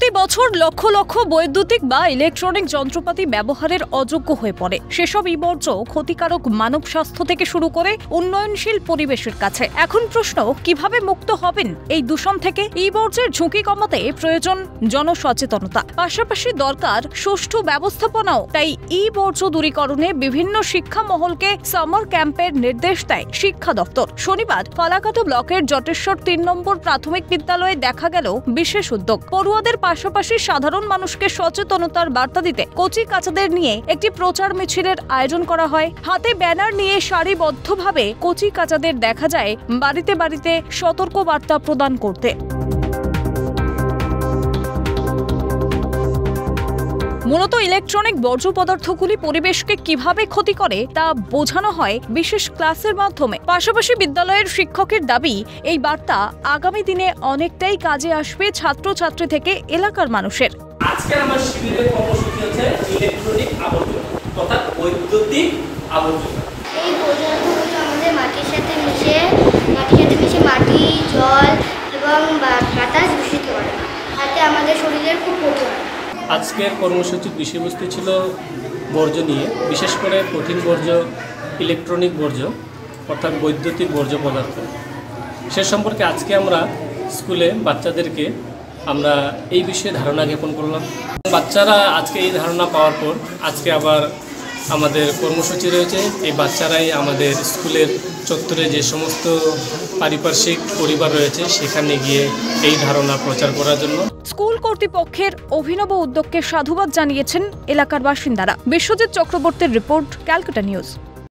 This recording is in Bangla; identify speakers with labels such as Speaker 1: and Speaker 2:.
Speaker 1: প্রতি বছর লক্ষ লক্ষ বৈদ্যুতিক বা ইলেকট্রনিক যন্ত্রপাতি ব্যবহারের অযোগ্য হয়ে পড়ে। সেসব বর্জ্য ক্ষতিকারক মানব স্বাস্থ্য থেকে শুরু করে উন্নয়নশীল পরিবেশের কাছে। এখন প্রশ্ন, কিভাবে মুক্ত হবেন এই দূষণ থেকে? বর্জ্যের ঝুঁকি কমাতে প্রয়োজন জনসচেতনতা, পাশাপাশি দরকার সুষ্ঠু ব্যবস্থাপনাও। তাই বর্জ্য দূরীকরণে বিভিন্ন শিক্ষা মহলকে সামার ক্যাম্পের নির্দেশ দেয় শিক্ষা দপ্তর। শনিবার ফালাকাটা ব্লকের জটেশ্বর ৩ নম্বর প্রাথমিক বিদ্যালয়ে দেখা গেল বিশেষ উদ্যোগ। পড়ুয়াদের পাশাপাশি সাধারণ মানুষকে সচেতনতার বার্তা দিতে কচি কাচাদের নিয়ে একটি প্রচার মিছিলের আয়োজন করা হয়। হাতে ব্যানার নিয়ে সারিবদ্ধভাবে কচি কাচাদের দেখা যায় বাড়িতে বাড়িতে সতর্ক বার্তা প্রদান করতে। মূলত ইলেকট্রনিক বর্জ্য পদার্থগুলি পরিবেশকে কিভাবে ক্ষতি করে তা বোঝানো হয় বিশেষ ক্লাসের মাধ্যমে। পাশাপাশি বিদ্যালয়ের শিক্ষকের দাবি, এই বার্তা আগামী দিনে অনেকটাই কাজে আসবে ছাত্রছাত্রী থেকে এলাকার মানুষের।
Speaker 2: আজকের আমার শিবিরের কর্মসূচি হচ্ছে ইলেকট্রনিক আবর্জনা তথা বৈদ্যুতিক আবর্জনা।
Speaker 3: এই পদার্থগুলো আমাদের মাটির সাথে মিশে মাটি, জল এবং বাতাস দূষিত করে, তাতে আমাদের শরীরের খুব ক্ষতি হয়।
Speaker 2: আজকের কর্মসূচির বিষয়বস্তু ছিল বর্জ্য নিয়ে, বিশেষ করে কঠিন বর্জ্য, ইলেকট্রনিক বর্জ্য অর্থাৎ বৈদ্যুতিক বর্জ্য পদার্থ। সে সম্পর্কে আজকে আমরা স্কুলে বাচ্চাদেরকে আমরা এই বিষয়ে ধারণা জ্ঞাপন করলাম। বাচ্চারা আজকে এই ধারণা পাওয়ার পর আজকে আবার আমাদের কর্মসূচি রয়েছে। এই বাচ্চারাই আমাদের স্কুলের চত্বরে যে সমস্ত পারিপার্শ্বিক পরিবার রয়েছে সেখানে গিয়ে এই ধারণা প্রচার করার জন্য।
Speaker 1: স্কুল কর্তৃপক্ষের অভিনব উদ্যোগকে সাধুবাদ জানিয়েছেন এলাকার বাসিন্দারা। বিশ্বজিৎ চক্রবর্তীর রিপোর্ট, ক্যালকাটা নিউজ।